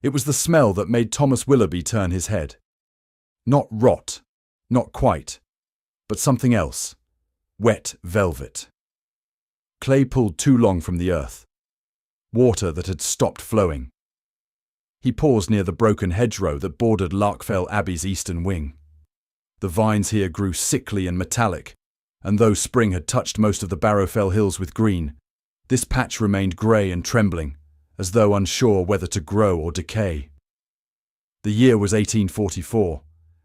It was the smell that made Thomas Willoughby turn his head. Not rot, not quite, but something else. Wet velvet. Clay pulled too long from the earth. Water that had stopped flowing. He paused near the broken hedgerow that bordered Larkfell Abbey's eastern wing. The vines here grew sickly and metallic, and though spring had touched most of the Barrowfell hills with green, this patch remained grey and trembling, as though unsure whether to grow or decay. The year was 1844,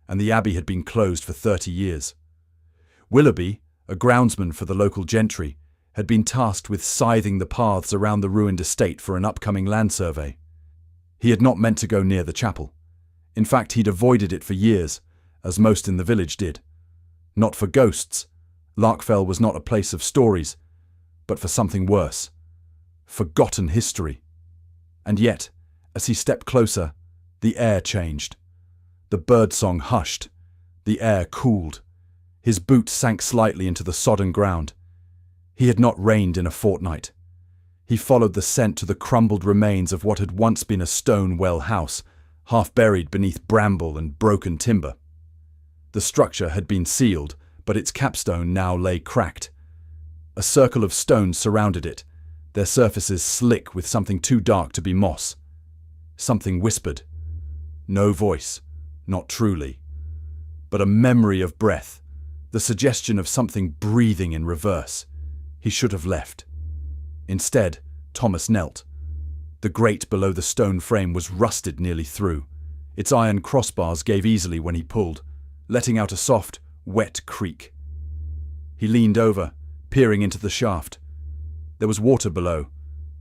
and the abbey had been closed for 30 years. Willoughby, a groundsman for the local gentry, had been tasked with scything the paths around the ruined estate for an upcoming land survey. He had not meant to go near the chapel. In fact, he'd avoided it for years, as most in the village did. Not for ghosts. Larkfell was not a place of stories, but for something worse. Forgotten history. And yet, as he stepped closer, the air changed. The birdsong hushed. The air cooled. His boot sank slightly into the sodden ground. He had not rained in a fortnight. He followed the scent to the crumbled remains of what had once been a stone well house, half buried beneath bramble and broken timber. The structure had been sealed, but its capstone now lay cracked. A circle of stones surrounded it, their surfaces slick with something too dark to be moss. Something whispered. No voice, not truly, but a memory of breath, the suggestion of something breathing in reverse. He should have left. Instead, Thomas knelt. The grate below the stone frame was rusted nearly through. Its iron crossbars gave easily when he pulled, letting out a soft, wet creak. He leaned over, peering into the shaft. There was water below,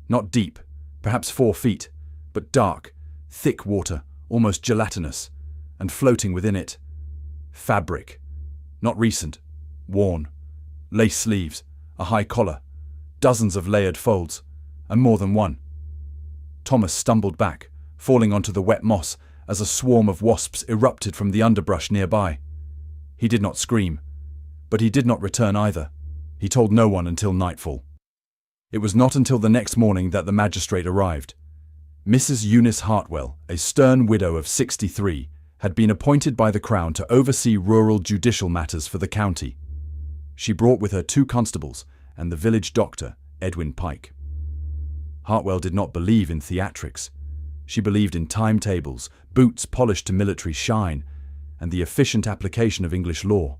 not deep, perhaps 4 feet, but dark, thick water, almost gelatinous, and floating within it. Fabric. Not recent. Worn. Lace sleeves. A high collar, dozens of layered folds, and more than one. Thomas stumbled back, falling onto the wet moss as a swarm of wasps erupted from the underbrush nearby. He did not scream, but he did not return either. He told no one until nightfall. It was not until the next morning that the magistrate arrived. Mrs. Eunice Hartwell, a stern widow of 63, had been appointed by the Crown to oversee rural judicial matters for the county. She brought with her 2 constables and the village doctor, Edwin Pike. Hartwell did not believe in theatrics. She believed in timetables, boots polished to military shine, and the efficient application of English law.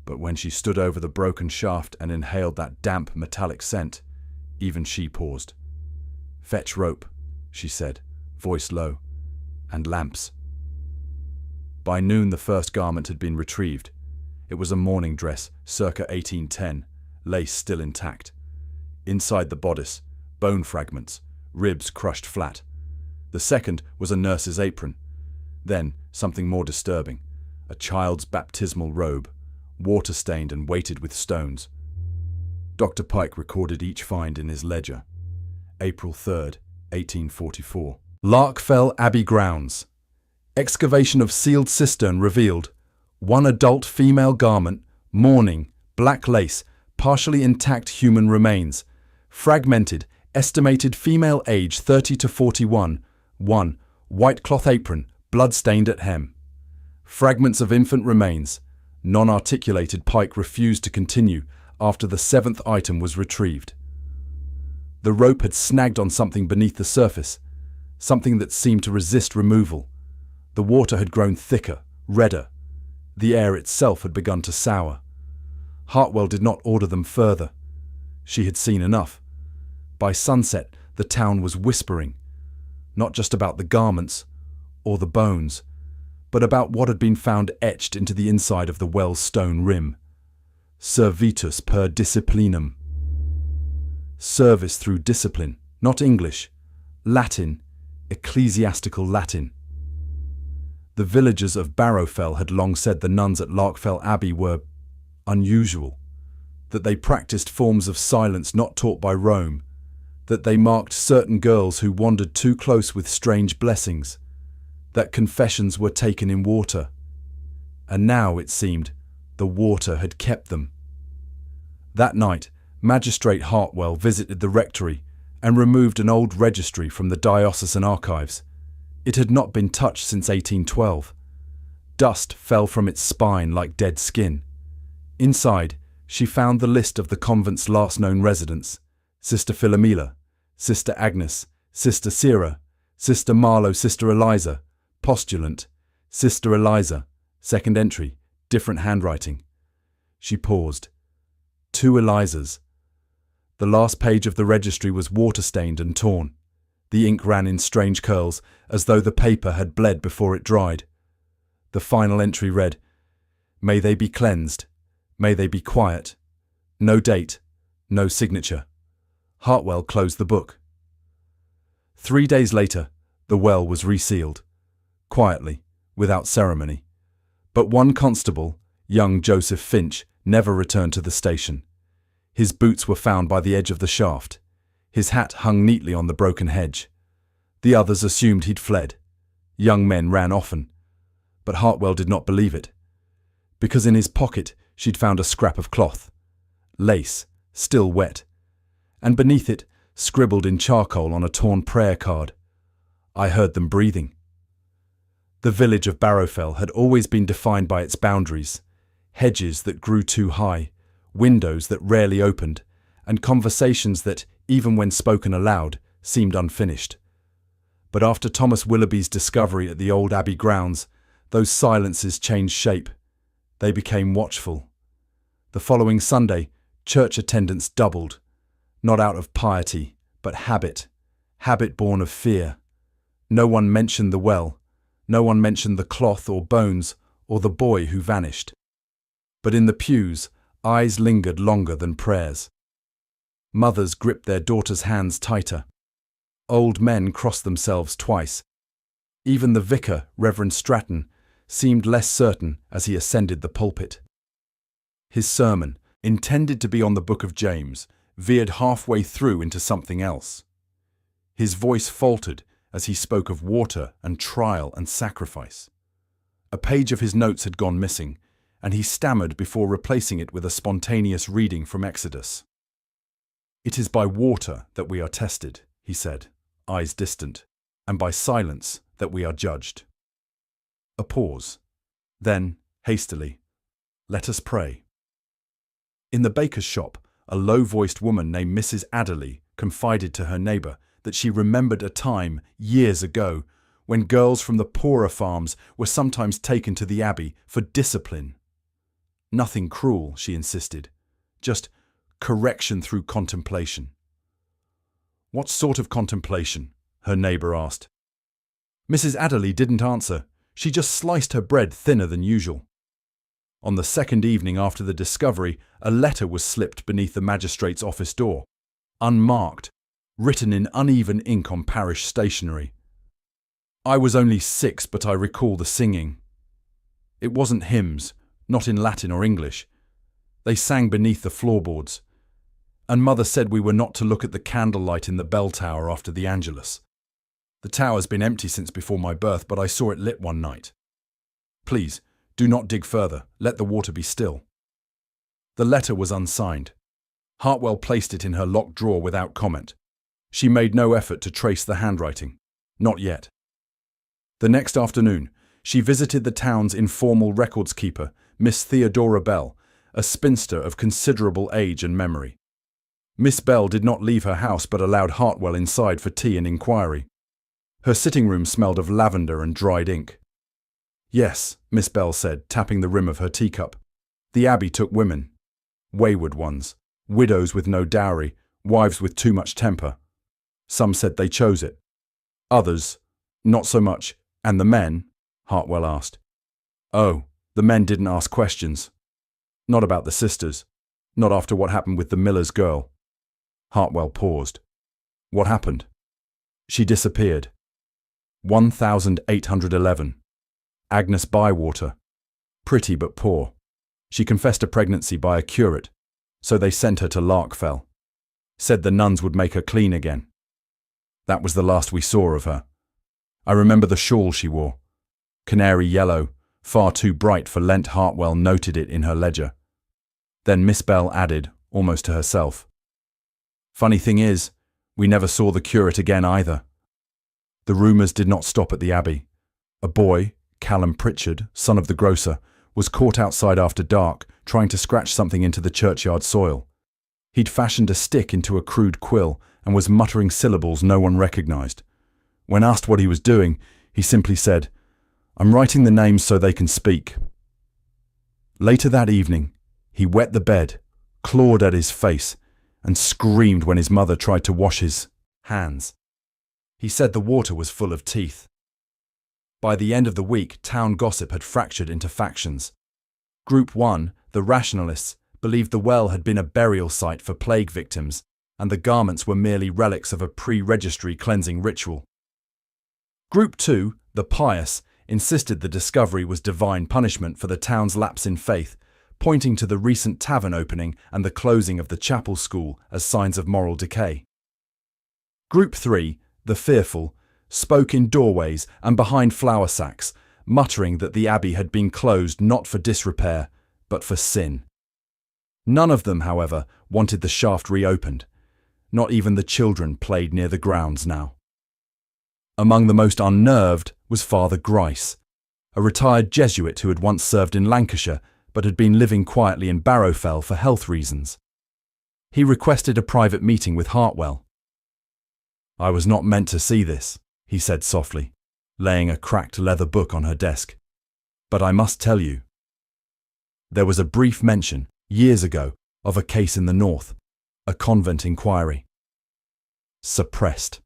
But when she stood over the broken shaft and inhaled that damp, metallic scent, even she paused. "Fetch rope," she said, voice low, "and lamps." By noon the first garment had been retrieved. It was a morning dress, circa 1810, lace still intact. Inside the bodice, bone fragments, ribs crushed flat. The second was a nurse's apron. Then, something more disturbing, a child's baptismal robe, water-stained and weighted with stones. Dr. Pike recorded each find in his ledger. April 3rd, 1844. Larkfell Abbey grounds. Excavation of sealed cistern revealed 1 adult female garment, mourning, black lace, partially intact human remains. Fragmented, estimated female age 30 to 41. 1. White cloth apron, blood-stained at hem. Fragments of infant remains. Non-articulated. Pike refused to continue after the 7th item was retrieved. The rope had snagged on something beneath the surface, something that seemed to resist removal. The water had grown thicker, redder. The air itself had begun to sour. Hartwell did not order them further. She had seen enough. By sunset, the town was whispering, not just about the garments or the bones, but about what had been found etched into the inside of the well's stone rim. Servitus per disciplinum. Service through discipline, not English. Latin, ecclesiastical Latin. The villagers of Barrowfell had long said the nuns at Larkfell Abbey were unusual, that they practiced forms of silence not taught by Rome, that they marked certain girls who wandered too close with strange blessings, that confessions were taken in water. And now, it seemed, the water had kept them. That night, Magistrate Hartwell visited the rectory and removed an old registry from the diocesan archives. It had not been touched since 1812. Dust fell from its spine like dead skin. Inside, she found the list of the convent's last known residents: Sister Philomela, Sister Agnes, Sister Sarah, Sister Marlowe, Sister Eliza, postulant, Sister Eliza, second entry, different handwriting. She paused. 2 Elizas. The last page of the registry was water-stained and torn. The ink ran in strange curls, as though the paper had bled before it dried. The final entry read, "May they be cleansed. May they be quiet." No date, no signature. Hartwell closed the book. 3 days later, the well was resealed. Quietly, without ceremony. But one constable, young Joseph Finch, never returned to the station. His boots were found by the edge of the shaft. His hat hung neatly on the broken hedge. The others assumed he'd fled. Young men ran often. But Hartwell did not believe it. Because in his pocket she'd found a scrap of cloth. Lace, still wet. And beneath it, scribbled in charcoal on a torn prayer card, "I heard them breathing." The village of Barrowfell had always been defined by its boundaries: hedges that grew too high, windows that rarely opened, and conversations that, even when spoken aloud, seemed unfinished. But after Thomas Willoughby's discovery at the old Abbey grounds, those silences changed shape. They became watchful. The following Sunday, church attendance doubled, not out of piety, but habit born of fear. No one mentioned the well, no one mentioned the cloth or bones or the boy who vanished. But in the pews, eyes lingered longer than prayers. Mothers gripped their daughters' hands tighter. Old men crossed themselves twice. Even the vicar, Reverend Stratton, seemed less certain as he ascended the pulpit. His sermon, intended to be on the book of James, veered halfway through into something else. His voice faltered as he spoke of water and trial and sacrifice. A page of his notes had gone missing, and he stammered before replacing it with a spontaneous reading from Exodus. "It is by water that we are tested," he said, eyes distant, "and by silence that we are judged." A pause. Then, hastily, "Let us pray." In the baker's shop, a low-voiced woman named Mrs. Adderley confided to her neighbour that she remembered a time, years ago, when girls from the poorer farms were sometimes taken to the Abbey for discipline. Nothing cruel, she insisted, just correction through contemplation. "What sort of contemplation?" her neighbour asked. Mrs. Adderley didn't answer. She just sliced her bread thinner than usual. On the second evening after the discovery, a letter was slipped beneath the magistrate's office door, unmarked, written in uneven ink on parish stationery. "I was only 6, but I recall the singing. It wasn't hymns, not in Latin or English. They sang beneath the floorboards. And Mother said we were not to look at the candlelight in the bell tower after the Angelus. The tower's been empty since before my birth, but I saw it lit one night. Please, do not dig further. Let the water be still." The letter was unsigned. Hartwell placed it in her locked drawer without comment. She made no effort to trace the handwriting. Not yet. The next afternoon, she visited the town's informal records keeper, Miss Theodora Bell, a spinster of considerable age and memory. Miss Bell did not leave her house but allowed Hartwell inside for tea and inquiry. Her sitting room smelled of lavender and dried ink. "Yes," Miss Bell said, tapping the rim of her teacup. "The Abbey took women. Wayward ones, widows with no dowry, wives with too much temper. Some said they chose it. Others, not so much. And the men?" Hartwell asked. "Oh, the men didn't ask questions. Not about the sisters. Not after what happened with the miller's girl." Hartwell paused. "What happened?" "She disappeared. 1811. Agnes Bywater. Pretty but poor. She confessed a pregnancy by a curate, so they sent her to Larkfell. Said the nuns would make her clean again. That was the last we saw of her. I remember the shawl she wore. Canary yellow, far too bright for Lent. Hartwell noted it in her ledger. Then Miss Bell added, almost to herself, "Funny thing is, we never saw the curate again either." The rumours did not stop at the abbey. A boy, Callum Pritchard, son of the grocer, was caught outside after dark, trying to scratch something into the churchyard soil. He'd fashioned a stick into a crude quill and was muttering syllables no one recognised. When asked what he was doing, he simply said, "I'm writing the names so they can speak." Later that evening, he wet the bed, clawed at his face, and screamed when his mother tried to wash his hands. He said the water was full of teeth. By the end of the week, town gossip had fractured into factions. Group 1, the rationalists, believed the well had been a burial site for plague victims, and the garments were merely relics of a pre-registry cleansing ritual. Group 2, the pious, insisted the discovery was divine punishment for the town's lapse in faith, pointing to the recent tavern opening and the closing of the chapel school as signs of moral decay. Group 3, the fearful, spoke in doorways and behind flour sacks, muttering that the abbey had been closed not for disrepair, but for sin. None of them, however, wanted the shaft reopened. Not even the children played near the grounds now. Among the most unnerved was Father Grice, a retired Jesuit who had once served in Lancashire but had been living quietly in Barrowfell for health reasons. He requested a private meeting with Hartwell. "I was not meant to see this," he said softly, laying a cracked leather book on her desk. "But I must tell you. There was a brief mention, years ago, of a case in the north, a convent inquiry. Suppressed."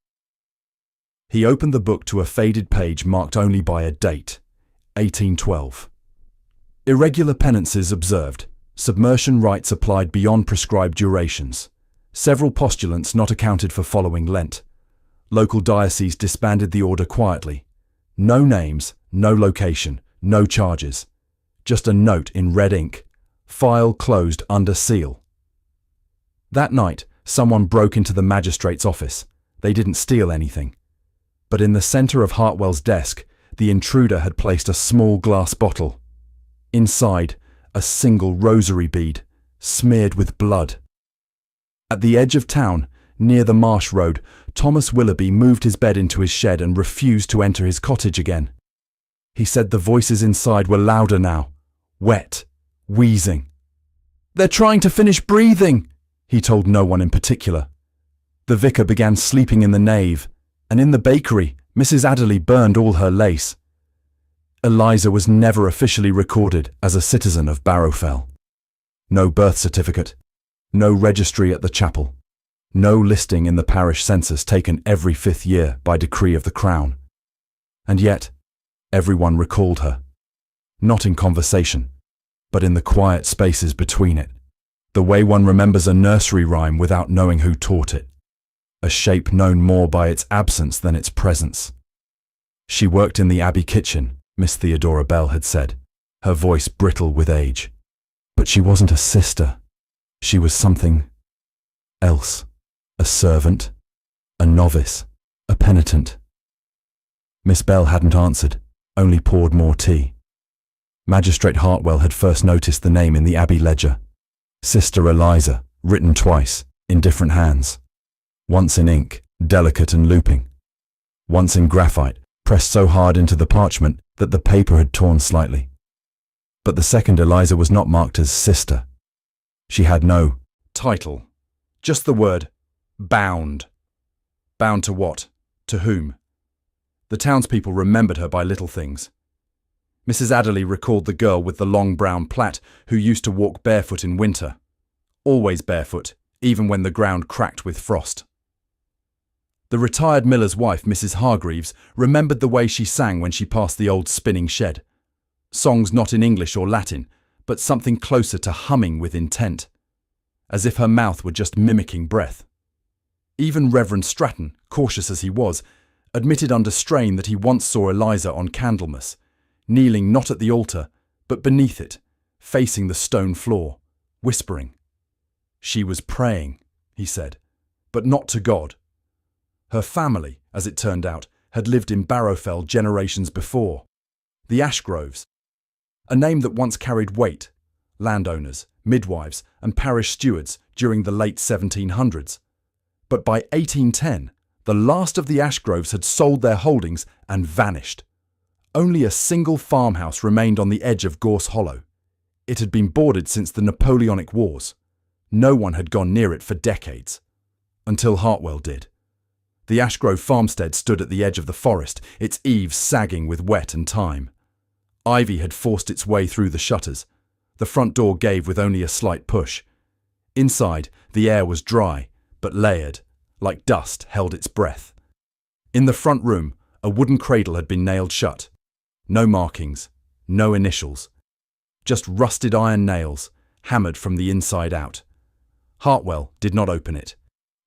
He opened the book to a faded page marked only by a date, 1812. Irregular penances observed, submersion rites applied beyond prescribed durations, several postulants not accounted for following Lent. Local dioceses disbanded the order quietly. No names, no location, no charges. Just a note in red ink, file closed under seal. That night, someone broke into the magistrate's office. They didn't steal anything. But in the centre of Hartwell's desk, the intruder had placed a small glass bottle. Inside, a single rosary bead, smeared with blood. At the edge of town, near the Marsh Road, Thomas Willoughby moved his bed into his shed and refused to enter his cottage again. He said the voices inside were louder now, wet, wheezing. "They're trying to finish breathing," he told no one in particular. The vicar began sleeping in the nave, and in the bakery, Mrs. Adderley burned all her lace. Eliza was never officially recorded as a citizen of Barrowfell. No birth certificate, no registry at the chapel, no listing in the parish census taken every 5th year by decree of the Crown. And yet, everyone recalled her. Not in conversation, but in the quiet spaces between it. The way one remembers a nursery rhyme without knowing who taught it. A shape known more by its absence than its presence. She worked in the Abbey kitchen, Miss Theodora Bell had said, her voice brittle with age. But she wasn't a sister. She was something else. A servant, a novice, a penitent. Miss Bell hadn't answered, only poured more tea. Magistrate Hartwell had first noticed the name in the Abbey ledger. Sister Eliza, written twice, in different hands. Once in ink, delicate and looping. Once in graphite, pressed so hard into the parchment that the paper had torn slightly. But the second Eliza was not marked as sister. She had no title, just the word bound. Bound to what? To whom? The townspeople remembered her by little things. Mrs. Adderley recalled the girl with the long brown plait who used to walk barefoot in winter. Always barefoot, even when the ground cracked with frost. The retired miller's wife, Mrs. Hargreaves, remembered the way she sang when she passed the old spinning shed. Songs not in English or Latin, but something closer to humming with intent, as if her mouth were just mimicking breath. Even Reverend Stratton, cautious as he was, admitted under strain that he once saw Eliza on Candlemas, kneeling not at the altar, but beneath it, facing the stone floor, whispering. She was praying, he said, but not to God. Her family, as it turned out, had lived in Barrowfell generations before. The Ashgroves, a name that once carried weight, landowners, midwives and parish stewards during the late 1700s. But by 1810, The last of the Ashgroves had sold their holdings and vanished. Only a single farmhouse remained on the edge of Gorse Hollow. It had been boarded since the Napoleonic Wars. No one had gone near it for decades. Until Hartwell did. The Ashgrove farmstead stood at the edge of the forest, its eaves sagging with wet and time. Ivy had forced its way through the shutters. The front door gave with only a slight push. Inside, the air was dry, but layered, like dust held its breath. In the front room, a wooden cradle had been nailed shut. No markings, no initials. Just rusted iron nails, hammered from the inside out. Hartwell did not open it.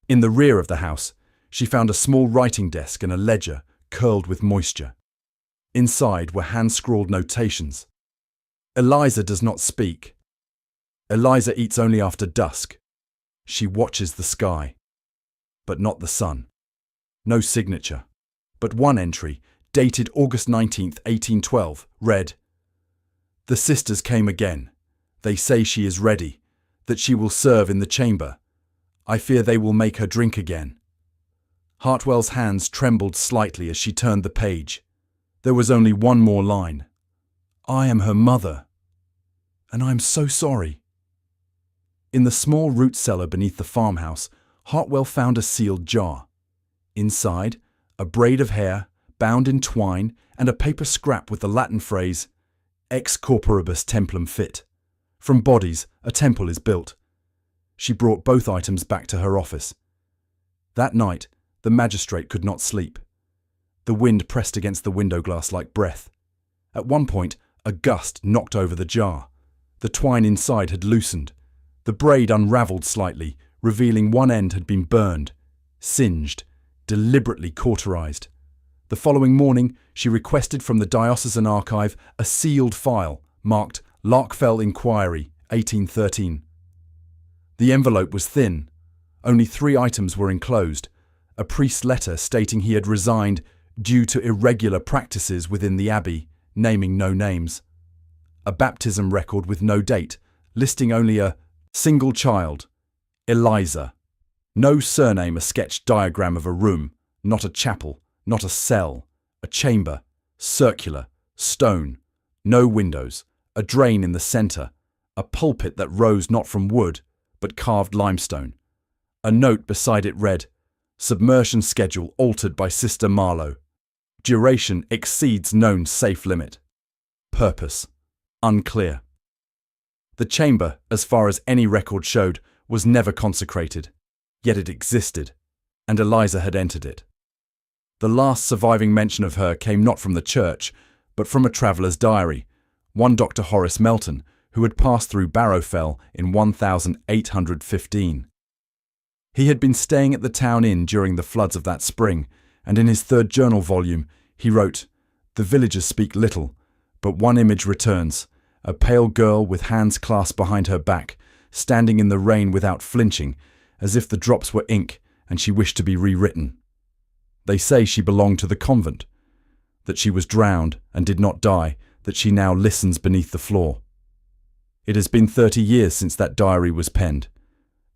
In the rear of the house, she found a small writing desk and a ledger curled with moisture. Inside were hand-scrawled notations. Eliza does not speak. Eliza eats only after dusk. She watches the sky, but not the sun. No signature, but one entry, dated August 19th, 1812, read, "The sisters came again. They say she is ready, that she will serve in the chamber. I fear they will make her drink again." Hartwell's hands trembled slightly as she turned the page. There was only one more line. "I am her mother, and I am so sorry." In the small root cellar beneath the farmhouse, Hartwell found a sealed jar. Inside, a braid of hair, bound in twine, and a paper scrap with the Latin phrase, "Ex corporibus templum fit." From bodies, a temple is built. She brought both items back to her office. That night, the magistrate could not sleep. The wind pressed against the window glass like breath. At one point, a gust knocked over the jar. The twine inside had loosened. The braid unravelled slightly, revealing one end had been burned, singed, deliberately cauterized. The following morning, she requested from the diocesan archive a sealed file marked Larkfell Inquiry, 1813. The envelope was thin. Only 3 items were enclosed. A priest's letter stating he had resigned due to irregular practices within the abbey, naming no names. A baptism record with no date, listing only a single child, Eliza. No surname, a sketched diagram of a room, not a chapel, not a cell, a chamber, circular, stone, no windows, a drain in the centre, a pulpit that rose not from wood, but carved limestone. A note beside it read, "Submersion schedule altered by Sister Marlowe. Duration exceeds known safe limit. Purpose unclear." The chamber, as far as any record showed, was never consecrated, yet it existed, and Eliza had entered it. The last surviving mention of her came not from the church, but from a traveller's diary, one Dr. Horace Melton, who had passed through Barrowfell in 1815. He had been staying at the town inn during the floods of that spring, and in his 3rd journal volume he wrote, "The villagers speak little, but one image returns, a pale girl with hands clasped behind her back, standing in the rain without flinching, as if the drops were ink and she wished to be rewritten. They say she belonged to the convent, that she was drowned and did not die, that she now listens beneath the floor." It has been 30 years since that diary was penned.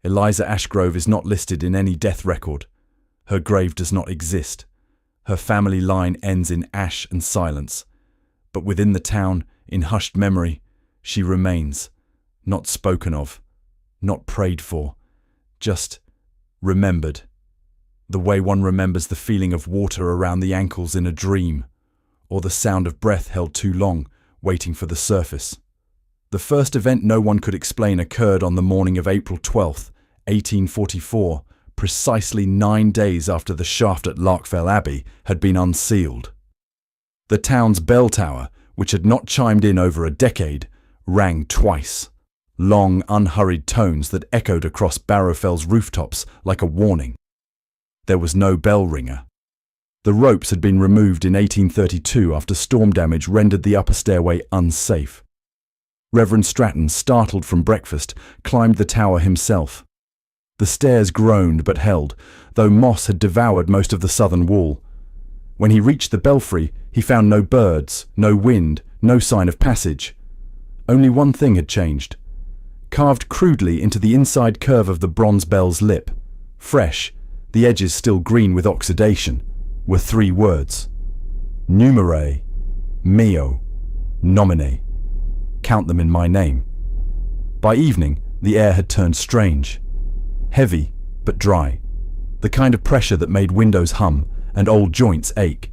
Eliza Ashgrove is not listed in any death record. Her grave does not exist. Her family line ends in ash and silence. But within the town, in hushed memory, she remains, not spoken of, not prayed for, just remembered. The way one remembers the feeling of water around the ankles in a dream, or the sound of breath held too long, waiting for the surface. The first event no one could explain occurred on the morning of April 12th, 1844, precisely 9 days after the shaft at Larkfell Abbey had been unsealed. The town's bell tower, which had not chimed in over a decade, rang twice, long, unhurried tones that echoed across Barrowfell's rooftops like a warning. There was no bell ringer. The ropes had been removed in 1832 after storm damage rendered the upper stairway unsafe. Reverend Stratton, startled from breakfast, climbed the tower himself. The stairs groaned but held, though moss had devoured most of the southern wall. When he reached the belfry, he found no birds, no wind, no sign of passage. Only one thing had changed. Carved crudely into the inside curve of the bronze bell's lip, fresh, the edges still green with oxidation, were 3 words: Numere meo nomine. Count them in my name. By evening, the air had turned strange. Heavy, but dry. The kind of pressure that made windows hum and old joints ache.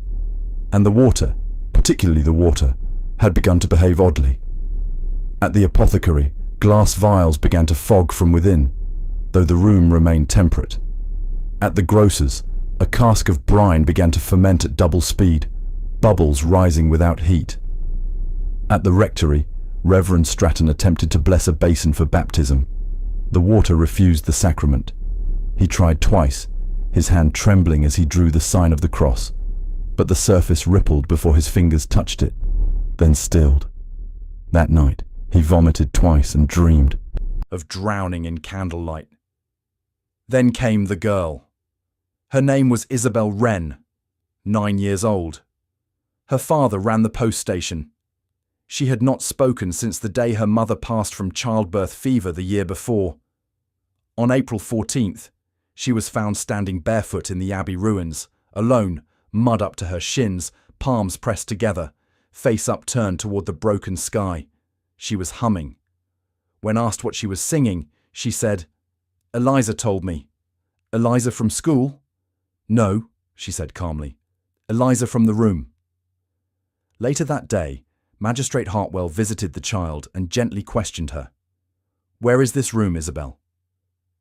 And the water, particularly the water, had begun to behave oddly. At the apothecary, glass vials began to fog from within, though the room remained temperate. At the grocer's, a cask of brine began to ferment at double speed, bubbles rising without heat. At the rectory, Reverend Stratton attempted to bless a basin for baptism. The water refused the sacrament. He tried twice, his hand trembling as he drew the sign of the cross, but the surface rippled before his fingers touched it, then stilled. That night, he vomited twice and dreamed of drowning in candlelight. Then came the girl. Her name was Isabel Wren, 9 years old. Her father ran the post station. She had not spoken since the day her mother passed from childbirth fever the year before. On April 14th, she was found standing barefoot in the Abbey ruins, alone, mud up to her shins, palms pressed together, face upturned toward the broken sky. She was humming. When asked what she was singing, she said, "Eliza told me." "Eliza from school?" "No," she said calmly. "Eliza from the room." Later that day, Magistrate Hartwell visited the child and gently questioned her. "Where is this room, Isabel?"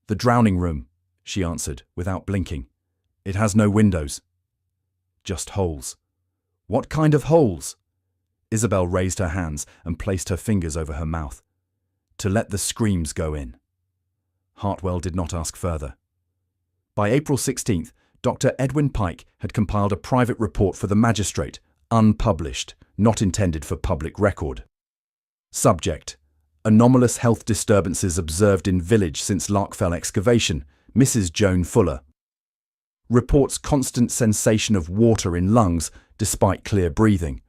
"The drowning room," she answered, without blinking. "It has no windows." "Just holes." "What kind of holes?" Isabel raised her hands and placed her fingers over her mouth. "To let the screams go in." Hartwell did not ask further. By April 16th, Dr. Edwin Pike had compiled a private report for the magistrate, unpublished, not intended for public record. Subject: Anomalous health disturbances observed in village since Larkfell excavation, Mrs. Joan Fuller. Reports constant sensation of water in lungs despite clear breathing.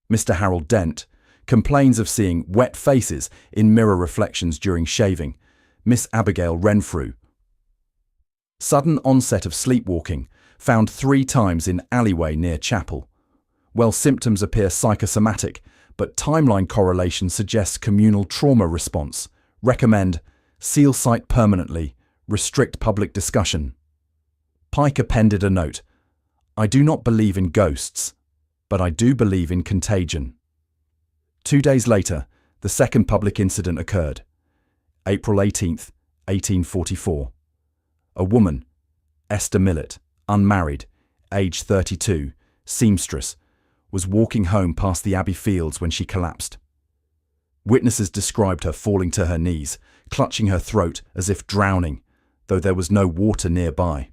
Mr. Harold Dent complains of seeing wet faces in mirror reflections during shaving. Miss Abigail Renfrew. Sudden onset of sleepwalking, found 3 times in alleyway near chapel. While symptoms appear psychosomatic, but timeline correlation suggests communal trauma response. Recommend: seal site permanently, restrict public discussion. Pike appended a note: "I do not believe in ghosts, but I do believe in contagion." 2 days later, the second public incident occurred. April 18th, 1844. A woman, Esther Millett, unmarried, age 32, seamstress, was walking home past the Abbey fields when she collapsed. Witnesses described her falling to her knees, clutching her throat as if drowning, though there was no water nearby.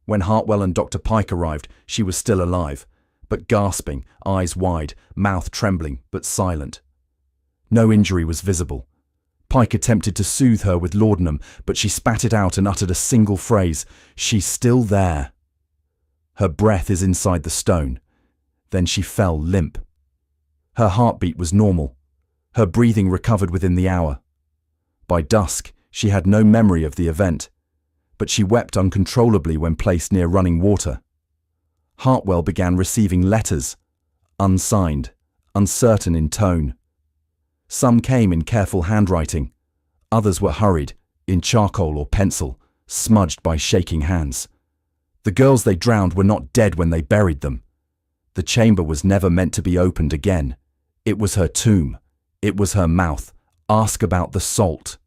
When Hartwell and Dr. Pike arrived, she was still alive, but gasping, eyes wide, mouth trembling, but silent. No injury was visible. Pike attempted to soothe her with laudanum, but she spat it out and uttered a single phrase: "She's still there." Her breath is inside the stone. Then she fell limp. Her heartbeat was normal. Her breathing recovered within the hour. By dusk, she had no memory of the event, but she wept uncontrollably when placed near running water. Hartwell began receiving letters, unsigned, uncertain in tone. Some came in careful handwriting. Others were hurried, in charcoal or pencil, smudged by shaking hands. The girls they drowned were not dead when they buried them. The chamber was never meant to be opened again. It was her tomb. It was her mouth. Ask about the salt.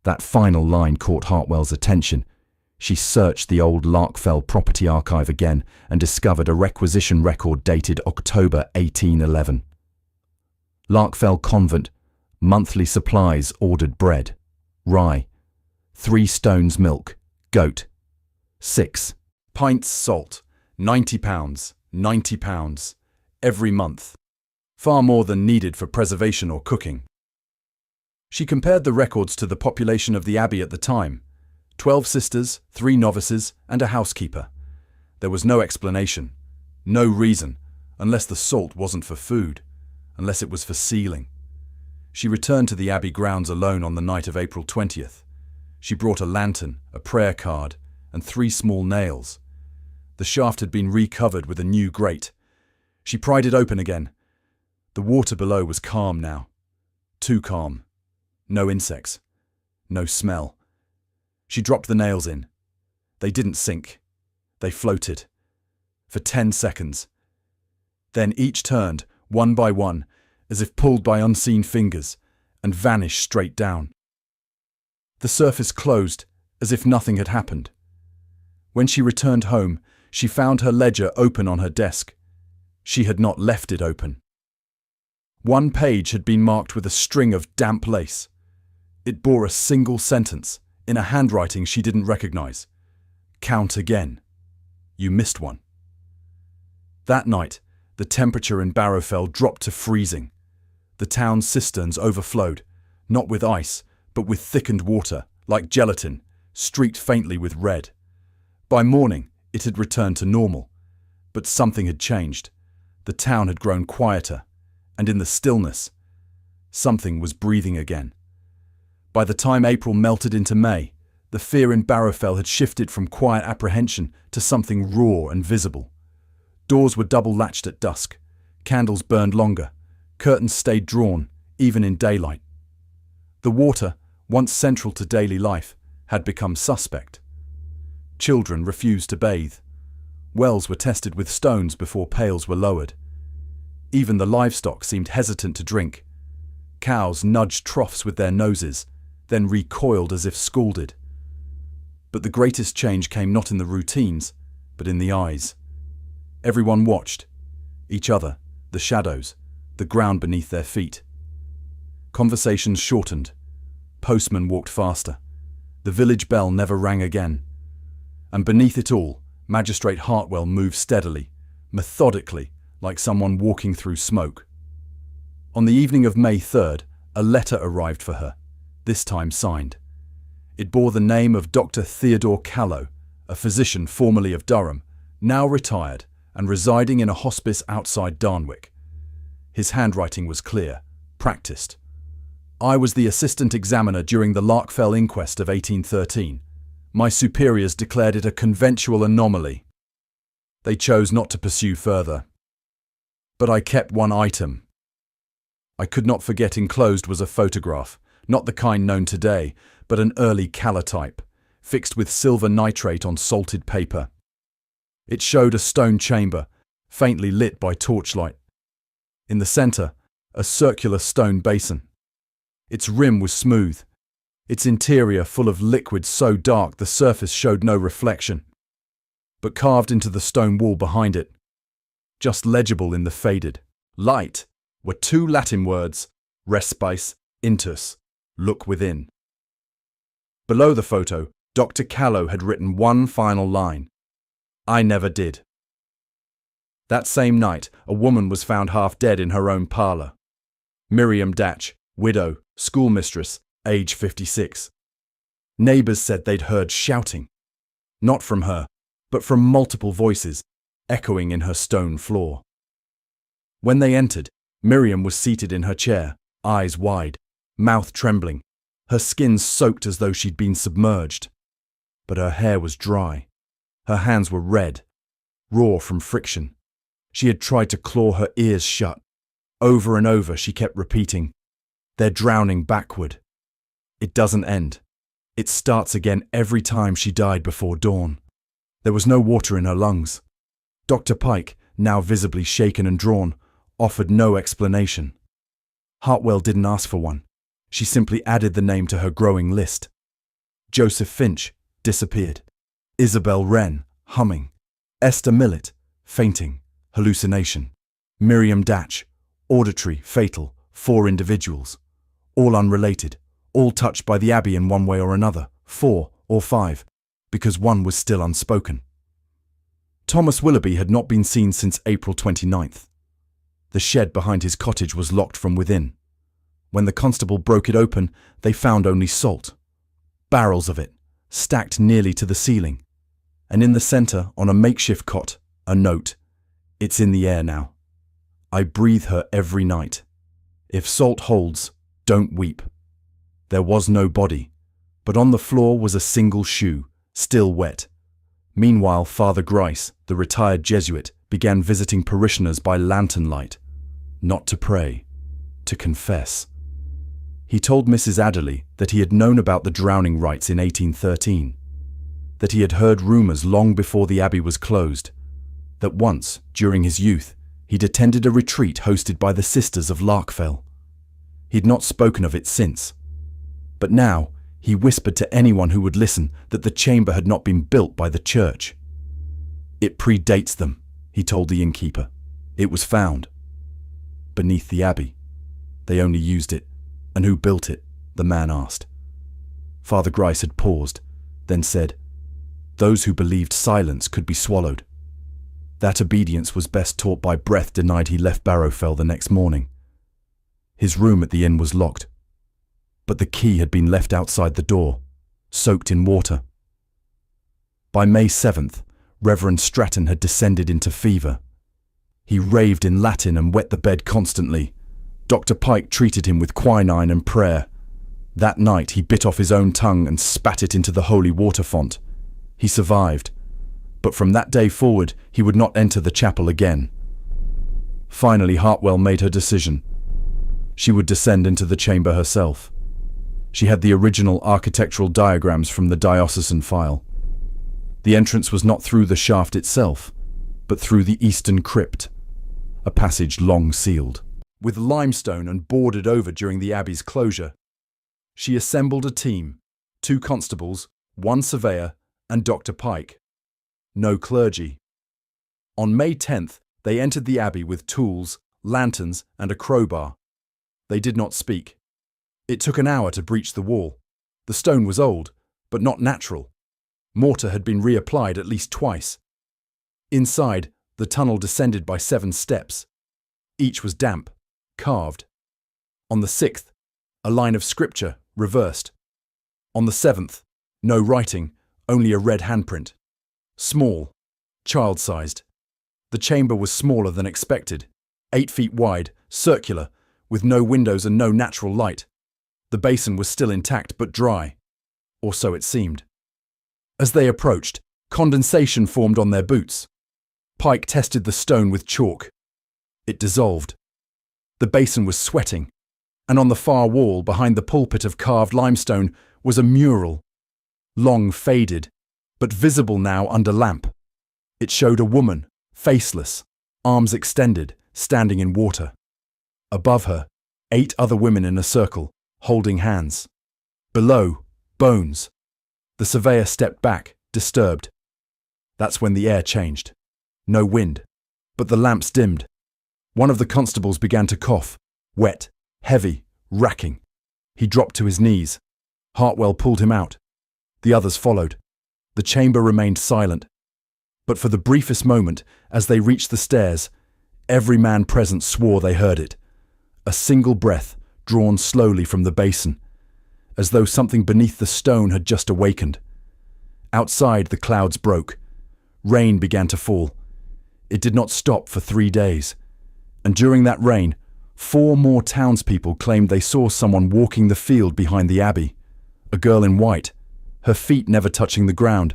That final line caught Hartwell's attention. She searched the old Larkfell property archive again and discovered a requisition record dated October 1811. Larkfell Convent, monthly supplies ordered bread, rye, 3 stones milk, goat, 6 pints salt, £90, £90, every month, far more than needed for preservation or cooking. She compared the records to the population of the abbey at the time: 12 sisters, 3 novices, and a housekeeper. There was no explanation, no reason, unless the salt wasn't for food, unless it was for sealing. She returned to the abbey grounds alone on the night of April 20th. She brought a lantern, a prayer card, and 3 small nails. The shaft had been recovered with a new grate. She pried it open again. The water below was calm now. Too calm. No insects. No smell. She dropped the nails in. They didn't sink. They floated. For 10 seconds. Then each turned, one by one, as if pulled by unseen fingers, and vanished straight down. The surface closed, as if nothing had happened. When she returned home, she found her ledger open on her desk. She had not left it open. One page had been marked with a string of damp lace. It bore a single sentence, in a handwriting she didn't recognize. Count again. You missed one. That night, the temperature in Barrowfell dropped to freezing. The town's cisterns overflowed, not with ice, but with thickened water, like gelatin, streaked faintly with red. By morning, it had returned to normal. But something had changed. The town had grown quieter, and in the stillness, something was breathing again. By the time April melted into May, the fear in Barrowfell had shifted from quiet apprehension to something raw and visible. Doors were double-latched at dusk. Candles burned longer. Curtains stayed drawn, even in daylight. The water, once central to daily life, had become suspect. Children refused to bathe. Wells were tested with stones before pails were lowered. Even the livestock seemed hesitant to drink. Cows nudged troughs with their noses, then recoiled as if scalded. But the greatest change came not in the routines, but in the eyes. Everyone watched. Each other, the shadows, the ground beneath their feet. Conversations shortened. Postmen walked faster. The village bell never rang again. And beneath it all, Magistrate Hartwell moved steadily, methodically, like someone walking through smoke. On the evening of May 3rd, a letter arrived for her, this time signed. It bore the name of Dr. Theodore Callow, a physician formerly of Durham, now retired and residing in a hospice outside Darnwick. His handwriting was clear, practiced. I was the assistant examiner during the Larkfell inquest of 1813. My superiors declared it a conventual anomaly. They chose not to pursue further. But I kept one item. I could not forget enclosed was a photograph, not the kind known today, but an early calotype, fixed with silver nitrate on salted paper. It showed a stone chamber, faintly lit by torchlight. In the center, a circular stone basin. Its rim was smooth, its interior full of liquid so dark the surface showed no reflection. But carved into the stone wall behind it, just legible in the faded light, were 2 Latin words, respice, intus, look within. Below the photo, Dr. Callow had written one final line. I never did. That same night, a woman was found half dead in her own parlour. Miriam Datch, widow, schoolmistress, age 56. Neighbours said they'd heard shouting. Not from her, but from multiple voices, echoing in her stone floor. When they entered, Miriam was seated in her chair, eyes wide, mouth trembling, her skin soaked as though she'd been submerged. But her hair was dry. Her hands were red, raw from friction. She had tried to claw her ears shut. Over and over she kept repeating, "They're drowning backward. It doesn't end. It starts again every time she died before dawn." There was no water in her lungs. Dr. Pike, now visibly shaken and drawn, offered no explanation. Hartwell didn't ask for one. She simply added the name to her growing list. Joseph Finch disappeared. Isabel Wren, humming. Esther Millett, fainting, hallucination. Miriam Datch, auditory, fatal, 4 individuals. All unrelated, all touched by the Abbey in one way or another, 4 or 5, because one was still unspoken. Thomas Willoughby had not been seen since April 29th. The shed behind his cottage was locked from within. When the constable broke it open, they found only salt. Barrels of it, stacked nearly to the ceiling. And in the centre, on a makeshift cot, a note. It's in the air now. I breathe her every night. If salt holds, don't weep. There was no body, but on the floor was a single shoe, still wet, Meanwhile, Father Grice, the retired Jesuit, began visiting parishioners by lantern light, not to pray, to confess. He told Mrs. Adderley that he had known about the drowning rites in 1813, that he had heard rumours long before the abbey was closed, that once, during his youth, he'd attended a retreat hosted by the Sisters of Larkfell. He'd not spoken of it since. But now, he whispered to anyone who would listen that the chamber had not been built by the church. It predates them, he told the innkeeper. It was found beneath the abbey. They only used it. And who built it? The man asked. Father Grice had paused, then said, "Those who believed silence could be swallowed." That obedience was best taught by breath denied he left Barrowfell the next morning. His room at the inn was locked, but the key had been left outside the door, soaked in water. By May 7th, Reverend Stratton had descended into fever. He raved in Latin and wet the bed constantly. Dr. Pike treated him with quinine and prayer. That night he bit off his own tongue and spat it into the holy water font. He survived, but from that day forward he would not enter the chapel again. Finally, Hartwell made her decision. She would descend into the chamber herself. She had the original architectural diagrams from the diocesan file. The entrance was not through the shaft itself, but through the eastern crypt, a passage long sealed, with limestone and boarded over during the abbey's closure. She assembled a team, 2 constables, 1 surveyor, and Dr. Pike. No clergy. On May 10th, they entered the abbey with tools, lanterns, and a crowbar. They did not speak. It took an hour to breach the wall. The stone was old, but not natural. Mortar had been reapplied at least twice. Inside, the tunnel descended by 7 steps. Each was damp, carved. On the 6th, a line of scripture, reversed. On the 7th, no writing, only a red handprint. Small, child-sized. The chamber was smaller than expected, 8 feet wide, circular, with no windows and no natural light. The basin was still intact but dry, or so it seemed. As they approached, condensation formed on their boots. Pike tested the stone with chalk. It dissolved. The basin was sweating, and on the far wall behind the pulpit of carved limestone was a mural, long faded, but visible now under lamp. It showed a woman, faceless, arms extended, standing in water. Above her, 8 other women in a circle, holding hands. Below, bones. The surveyor stepped back, disturbed. That's when the air changed. No wind, but the lamps dimmed. One of the constables began to cough, wet, heavy, racking. He dropped to his knees. Hartwell pulled him out. The others followed. The chamber remained silent. But for the briefest moment, as they reached the stairs, every man present swore they heard it. A single breath, drawn slowly from the basin, as though something beneath the stone had just awakened. Outside, the clouds broke. Rain began to fall. It did not stop for 3 days. And during that rain, 4 more townspeople claimed they saw someone walking the field behind the abbey. A girl in white, her feet never touching the ground.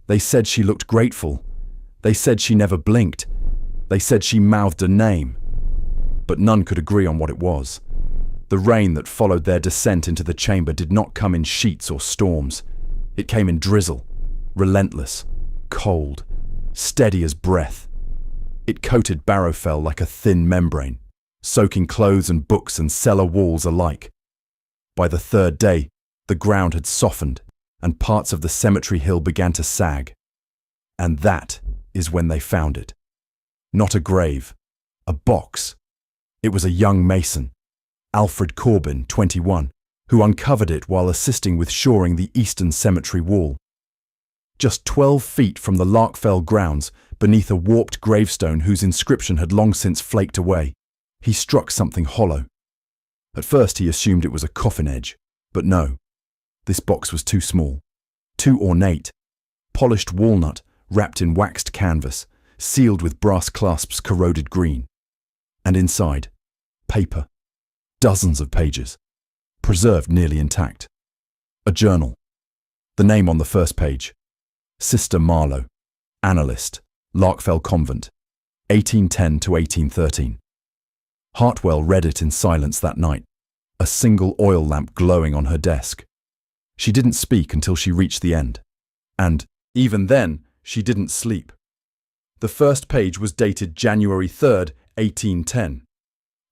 They said she looked grateful. They said she never blinked. They said she mouthed a name. But none could agree on what it was. The rain that followed their descent into the chamber did not come in sheets or storms. It came in drizzle, relentless, cold, steady as breath. It coated Barrowfell like a thin membrane, soaking clothes and books and cellar walls alike. By the 3rd day, the ground had softened, and parts of the cemetery hill began to sag. And that is when they found it. Not a grave, a box. It was a young mason, Alfred Corbin, 21, who uncovered it while assisting with shoring the eastern cemetery wall. Just 12 feet from the Larkfell grounds, beneath a warped gravestone whose inscription had long since flaked away, he struck something hollow. At first he assumed it was a coffin edge, but no. This box was too small, too ornate. Polished walnut wrapped in waxed canvas, sealed with brass clasps corroded green. And inside, paper. Dozens of pages, preserved nearly intact. A journal. The name on the first page, Sister Marlowe, analyst, Larkfell Convent, 1810 to 1813. Hartwell read it in silence that night, a single oil lamp glowing on her desk. She didn't speak until she reached the end. And, even then, she didn't sleep. The first page was dated January 3rd, 1810.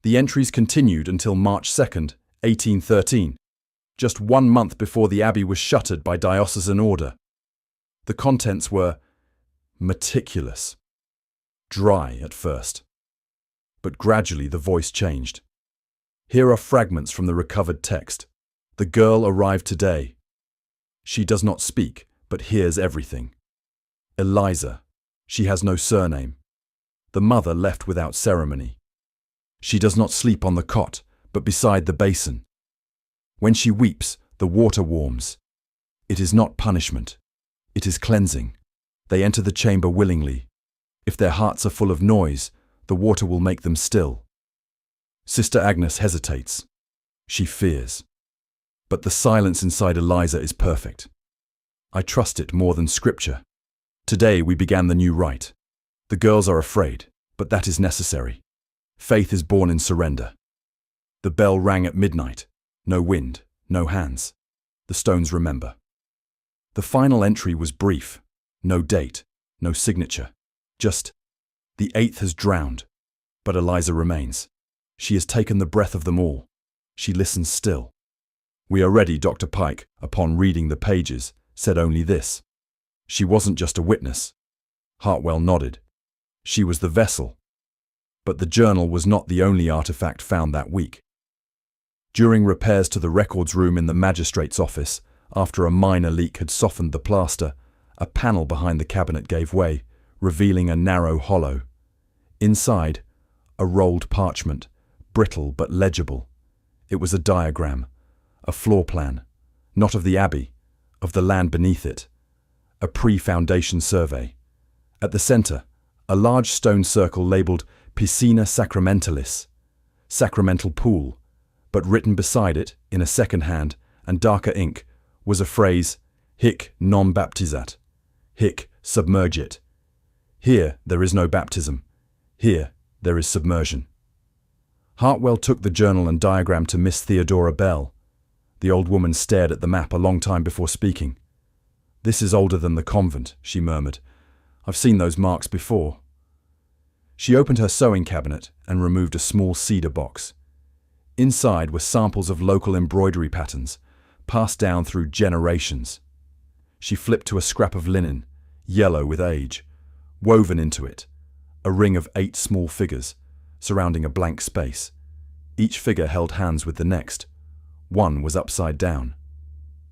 The entries continued until March 2nd, 1813, just 1 month before the abbey was shuttered by diocesan order. The contents were meticulous, dry at first. But gradually the voice changed. Here are fragments from the recovered text. The girl arrived today. She does not speak, but hears everything. Eliza. She has no surname. The mother left without ceremony. She does not sleep on the cot, but beside the basin. When she weeps, the water warms. It is not punishment. It is cleansing. They enter the chamber willingly. If their hearts are full of noise, the water will make them still. Sister Agnes hesitates. She fears. But the silence inside Eliza is perfect. I trust it more than scripture. Today we began the new rite. The girls are afraid, but that is necessary. Faith is born in surrender. The bell rang at midnight. No wind, no hands. The stones remember. The final entry was brief. No date, no signature. Just, the 8th has drowned. But Eliza remains. She has taken the breath of them all. She listens still. We are ready, Dr. Pike, upon reading the pages, said only this. She wasn't just a witness. Hartwell nodded. She was the vessel. But the journal was not the only artifact found that week. During repairs to the records room in the magistrate's office, after a minor leak had softened the plaster, a panel behind the cabinet gave way, revealing a narrow hollow. Inside, a rolled parchment, brittle but legible. It was a diagram, a floor plan, not of the abbey, of the land beneath it, a pre-foundation survey. At the center, a large stone circle labeled Piscina Sacramentalis, sacramental pool, but written beside it, in a second hand and darker ink, was a phrase, Hic non baptizat, hic submergit. Here there is no baptism. Here there is submersion. Hartwell took the journal and diagram to Miss Theodora Bell. The old woman stared at the map a long time before speaking. This is older than the convent, she murmured. I've seen those marks before. She opened her sewing cabinet and removed a small cedar box. Inside were samples of local embroidery patterns, passed down through generations. She flipped to a scrap of linen, yellow with age, woven into it, a ring of 8 small figures, surrounding a blank space. Each figure held hands with the next. One was upside down.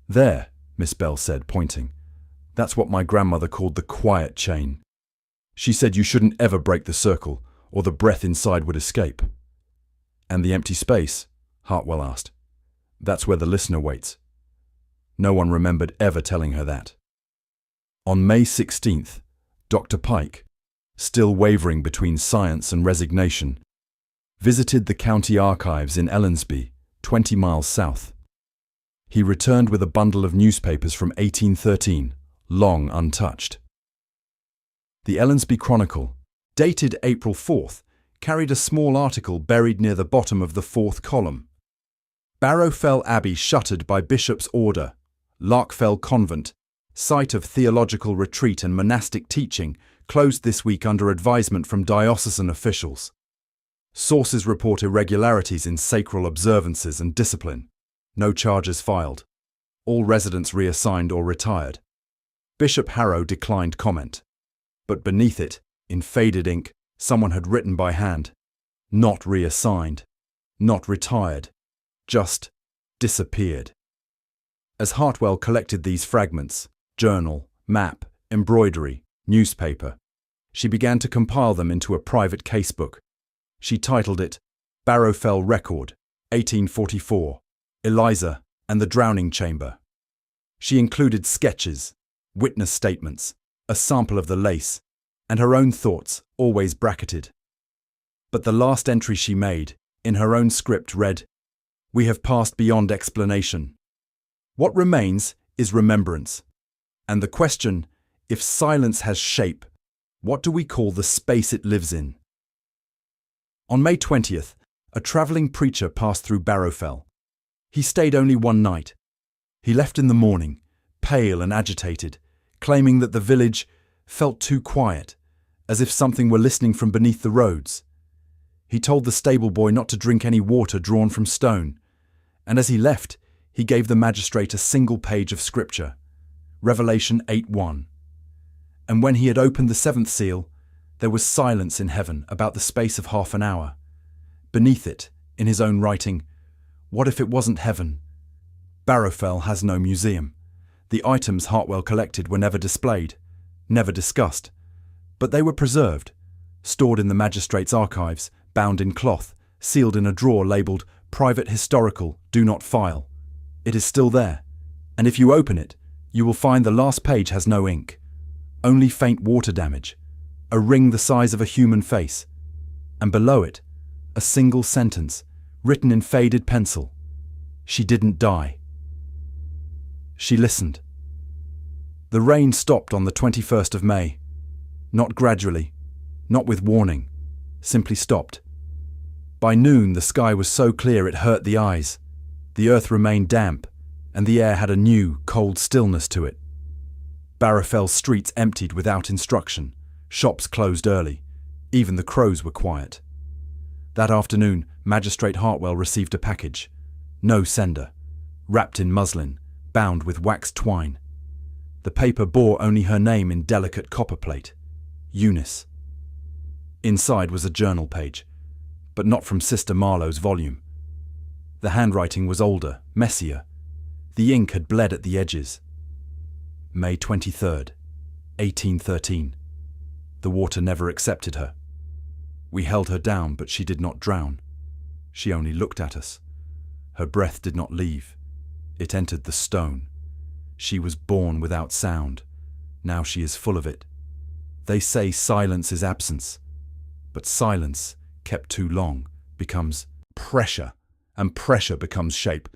There, Miss Bell said, pointing. That's what my grandmother called the quiet chain. She said you shouldn't ever break the circle, or the breath inside would escape. And the empty space? Hartwell asked. That's where the listener waits. No one remembered ever telling her that. On May 16th, Dr. Pike, still wavering between science and resignation, visited the county archives in Ellensby, 20 miles south. He returned with a bundle of newspapers from 1813, long untouched. The Ellensby Chronicle, dated April 4th, carried a small article buried near the bottom of the 4th column. Barrowfell Abbey shuttered by Bishop's order. Larkfell Convent, site of theological retreat and monastic teaching, closed this week under advisement from diocesan officials. Sources report irregularities in sacral observances and discipline. No charges filed. All residents reassigned or retired. Bishop Harrow declined comment. But beneath it, in faded ink, someone had written by hand, not reassigned, not retired, just disappeared. As Hartwell collected these fragments, journal, map, embroidery, newspaper, she began to compile them into a private casebook. She titled it Barrowfell Record, 1844, Eliza and the Drowning Chamber. She included sketches, witness statements, a sample of the lace, and her own thoughts, always bracketed. But the last entry she made, in her own script, read, "We have passed beyond explanation. What remains is remembrance. And the question, If silence has shape, what do we call the space it lives in? On May 20th, a travelling preacher passed through Barrowfell. He stayed only one night. He left in the morning, pale and agitated, claiming that the village felt too quiet, as if something were listening from beneath the roads. He told the stable boy not to drink any water drawn from stone, and as he left, he gave the magistrate a single page of scripture, Revelation 8:1. And when he had opened the seventh seal, there was silence in heaven about the space of half an hour. Beneath it, in his own writing, what if it wasn't heaven? Barrowfell has no museum. The items Hartwell collected were never displayed, never discussed, but they were preserved, stored in the magistrate's archives, bound in cloth, sealed in a drawer labelled Private Historical, Do Not File. It is still there, and if you open it, you will find the last page has no ink, only faint water damage, a ring the size of a human face, and below it, a single sentence, written in faded pencil. She didn't die. She listened. The rain stopped on the 21st of May. Not gradually, not with warning, simply stopped. By noon, the sky was so clear it hurt the eyes. The earth remained damp, and the air had a new, cold stillness to it. Barrowfell's streets emptied without instruction. Shops closed early. Even the crows were quiet. That afternoon, Magistrate Hartwell received a package. No sender. Wrapped in muslin, bound with waxed twine. The paper bore only her name in delicate copperplate. Eunice. Inside was a journal page, but not from Sister Marlowe's volume. The handwriting was older, messier. The ink had bled at the edges. May 23rd, 1813. The water never accepted her. We held her down, but she did not drown. She only looked at us. Her breath did not leave. It entered the stone. She was born without sound. Now she is full of it. They say silence is absence, but silence, kept too long, becomes pressure, and pressure becomes shape.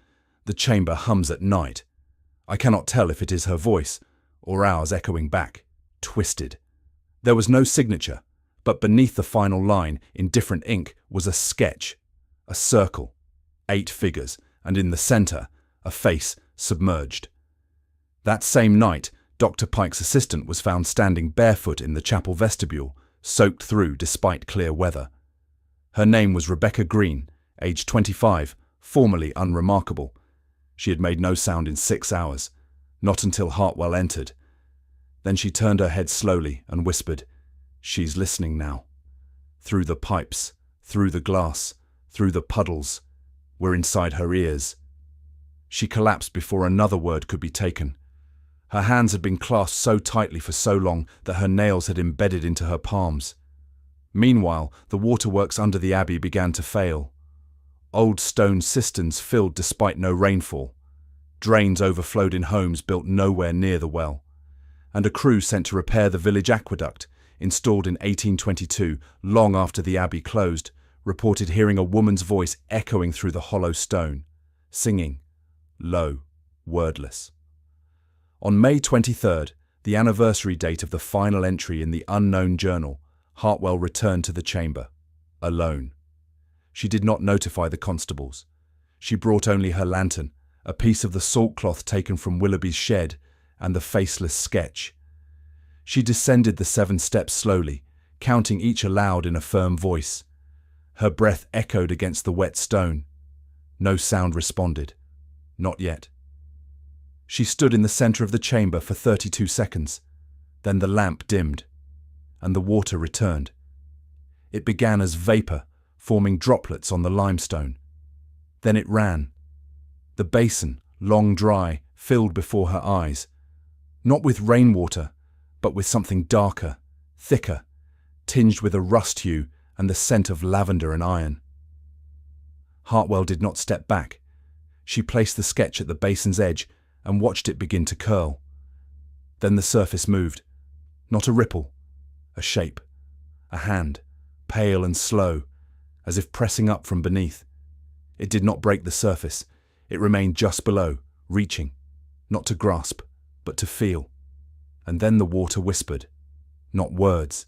The chamber hums at night. I cannot tell if it is her voice, or ours echoing back, twisted. There was no signature, but beneath the final line, in different ink, was a sketch, a circle, 8 figures, and in the centre, a face submerged. That same night, Dr. Pike's assistant was found standing barefoot in the chapel vestibule, soaked through despite clear weather. Her name was Rebecca Green, aged 25, formerly unremarkable. She had made no sound in 6 hours, not until Hartwell entered. Then she turned her head slowly and whispered, "She's listening now. Through the pipes, through the glass, through the puddles. We're inside her ears." She collapsed before another word could be taken. Her hands had been clasped so tightly for so long that her nails had embedded into her palms. Meanwhile, the waterworks under the abbey began to fail. Old stone cisterns filled despite no rainfall. Drains overflowed in homes built nowhere near the well. And a crew sent to repair the village aqueduct, installed in 1822, long after the abbey closed, reported hearing a woman's voice echoing through the hollow stone, singing, low, wordless. On May 23rd, the anniversary date of the final entry in the unknown journal, Hartwell returned to the chamber, alone. She did not notify the constables. She brought only her lantern, a piece of the salt cloth taken from Willoughby's shed, and the faceless sketch. She descended the 7 steps slowly, counting each aloud in a firm voice. Her breath echoed against the wet stone. No sound responded. Not yet. She stood in the centre of the chamber for 32 seconds. Then the lamp dimmed, and the water returned. It began as vapour, forming droplets on the limestone. Then it ran. The basin, long dry, filled before her eyes. Not with rainwater, but with something darker, thicker, tinged with a rust hue and the scent of lavender and iron. Hartwell did not step back. She placed the sketch at the basin's edge and watched it begin to curl. Then the surface moved. Not a ripple, a shape, a hand, pale and slow, as if pressing up from beneath. It did not break the surface. It remained just below, reaching, not to grasp, but to feel. And then the water whispered, not words,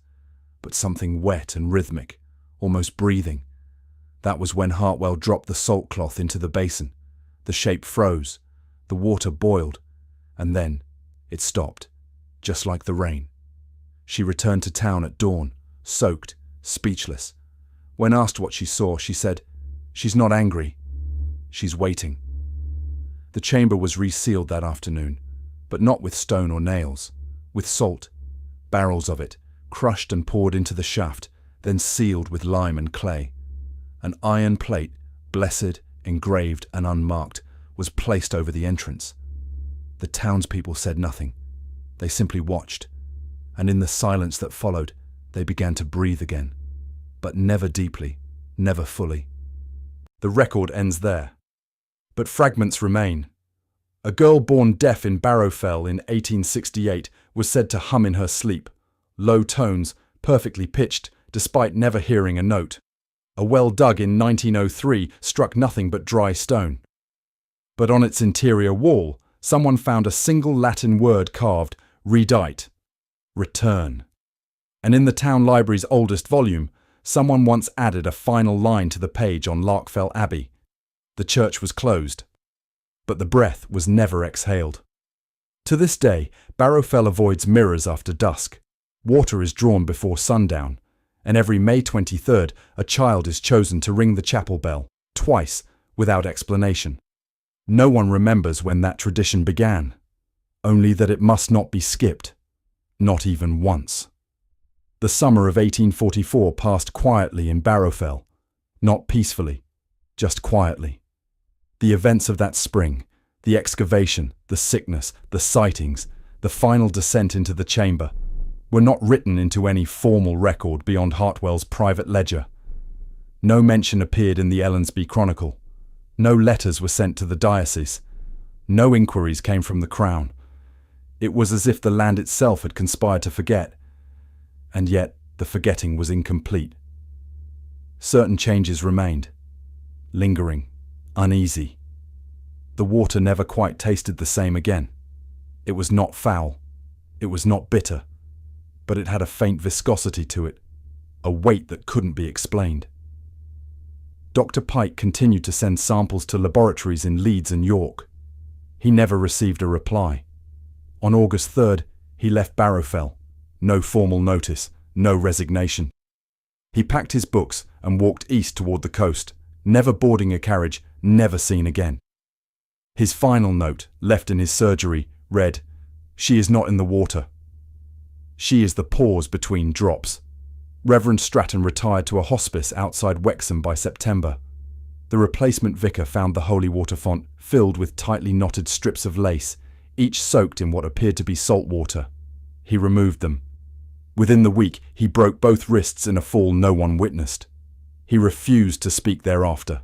but something wet and rhythmic, almost breathing. That was when Hartwell dropped the salt cloth into the basin. The shape froze, the water boiled, and then it stopped, just like the rain. She returned to town at dawn, soaked, speechless. When asked what she saw, she said, "She's not angry. She's waiting." The chamber was resealed that afternoon, but not with stone or nails, with salt, barrels of it, crushed and poured into the shaft, then sealed with lime and clay. An iron plate, blessed, engraved and unmarked, was placed over the entrance. The townspeople said nothing. They simply watched, and in the silence that followed, they began to breathe again, but never deeply, never fully. The record ends there, but fragments remain. A girl born deaf in Barrowfell in 1868 was said to hum in her sleep, low tones, perfectly pitched, despite never hearing a note. A well dug in 1903 struck nothing but dry stone. But on its interior wall, someone found a single Latin word carved, redite, return. And in the town library's oldest volume, someone once added a final line to the page on Larkfell Abbey. The church was closed, but the breath was never exhaled. To this day, Barrowfell avoids mirrors after dusk. Water is drawn before sundown, and every May 23rd, a child is chosen to ring the chapel bell, twice, without explanation. No one remembers when that tradition began, only that it must not be skipped, not even once. The summer of 1844 passed quietly in Barrowfell, not peacefully, just quietly. The events of that spring, the excavation, the sickness, the sightings, the final descent into the chamber, were not written into any formal record beyond Hartwell's private ledger. No mention appeared in the Ellensby Chronicle. No letters were sent to the diocese. No inquiries came from the Crown. It was as if the land itself had conspired to forget, and yet the forgetting was incomplete. Certain changes remained, lingering, uneasy. The water never quite tasted the same again. It was not foul. It was not bitter. But it had a faint viscosity to it, a weight that couldn't be explained. Dr. Pike continued to send samples to laboratories in Leeds and York. He never received a reply. On August 3rd, he left Barrowfell. No formal notice, no resignation. He packed his books and walked east toward the coast, never boarding a carriage, never seen again. His final note, left in his surgery, read, "She is not in the water. She is the pause between drops." Reverend Stratton retired to a hospice outside Wexham by September. The replacement vicar found the holy water font filled with tightly knotted strips of lace, each soaked in what appeared to be salt water. He removed them. Within the week, he broke both wrists in a fall no one witnessed. He refused to speak thereafter.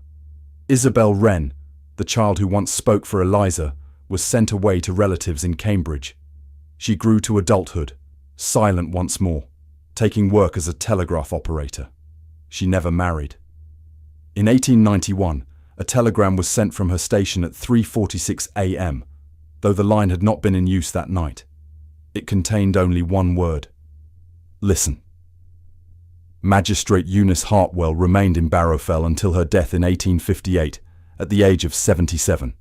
Isabel Wren, the child who once spoke for Eliza, was sent away to relatives in Cambridge. She grew to adulthood, silent once more, taking work as a telegraph operator. She never married. In 1891, a telegram was sent from her station at 3:46 a.m., though the line had not been in use that night. It contained only one word: listen. Magistrate Eunice Hartwell remained in Barrowfell until her death in 1858, at the age of 77.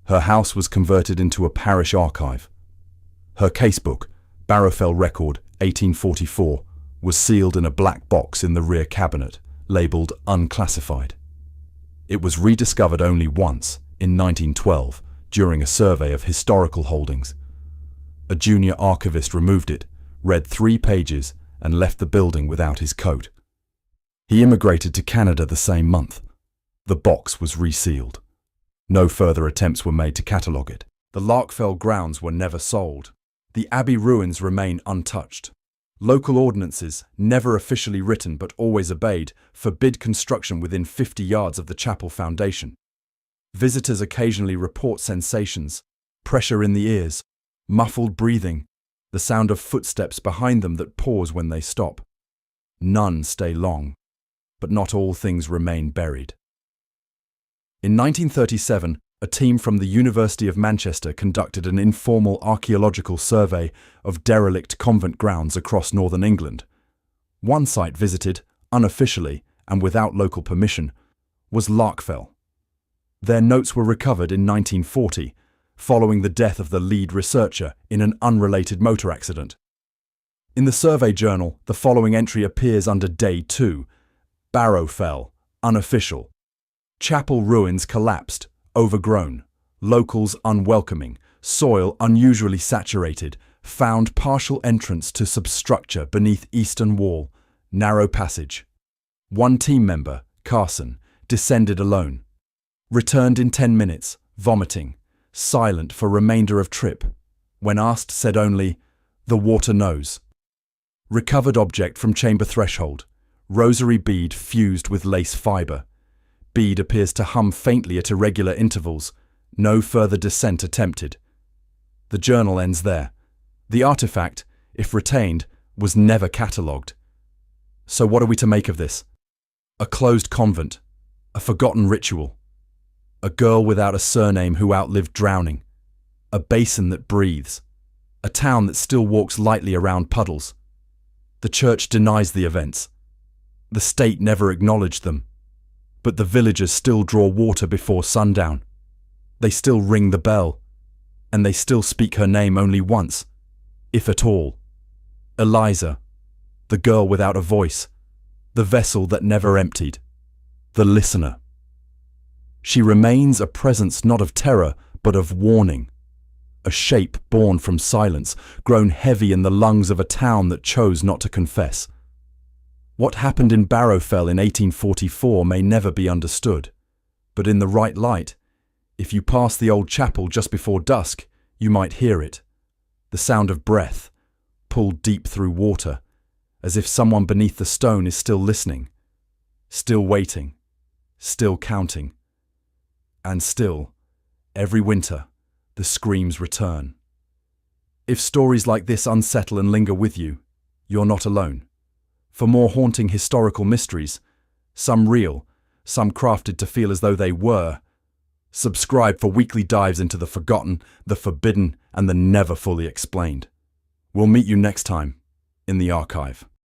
Her house was converted into a parish archive. Her casebook, Barrowfell Record, 1844, was sealed in a black box in the rear cabinet, labelled unclassified. It was rediscovered only once, in 1912, during a survey of historical holdings. A junior archivist removed it, read 3 pages, and left the building without his coat. He immigrated to Canada the same month. The box was resealed. No further attempts were made to catalogue it. The Larkfell grounds were never sold. The abbey ruins remain untouched. Local ordinances, never officially written but always obeyed, forbid construction within 50 yards of the chapel foundation. Visitors occasionally report sensations: pressure in the ears, muffled breathing, the sound of footsteps behind them that pause when they stop. None stay long, but not all things remain buried. In 1937, a team from the University of Manchester conducted an informal archaeological survey of derelict convent grounds across northern England. One site visited, unofficially and without local permission, was Larkfell. Their notes were recovered in 1940, following the death of the lead researcher in an unrelated motor accident. In the survey journal, the following entry appears under Day 2, Barrowfell, unofficial. Chapel ruins collapsed, overgrown, locals unwelcoming, soil unusually saturated, found partial entrance to substructure beneath eastern wall, narrow passage. One team member, Carson, descended alone. Returned in 10 minutes, vomiting, silent for remainder of trip. When asked, said only, "The water knows." Recovered object from chamber threshold, rosary bead fused with lace fibre. Bead appears to hum faintly at irregular intervals. No further descent attempted. The journal ends there. The artifact, if retained, was never catalogued. So what are we to make of this? A closed convent, a forgotten ritual, a girl without a surname who outlived drowning, a basin that breathes, a town that still walks lightly around puddles. The church denies the events. The state never acknowledged them. But the villagers still draw water before sundown. They still ring the bell. And they still speak her name only once, if at all. Eliza, the girl without a voice, the vessel that never emptied, the listener. She remains a presence not of terror, but of warning. A shape born from silence, grown heavy in the lungs of a town that chose not to confess. What happened in Barrowfell in 1844 may never be understood, but in the right light, if you pass the old chapel just before dusk, you might hear it. The sound of breath, pulled deep through water, as if someone beneath the stone is still listening, still waiting, still counting. And still, every winter, the screams return. If stories like this unsettle and linger with you, you're not alone. For more haunting historical mysteries, some real, some crafted to feel as though they were, subscribe for weekly dives into the forgotten, the forbidden, and the never fully explained. We'll meet you next time in the archive.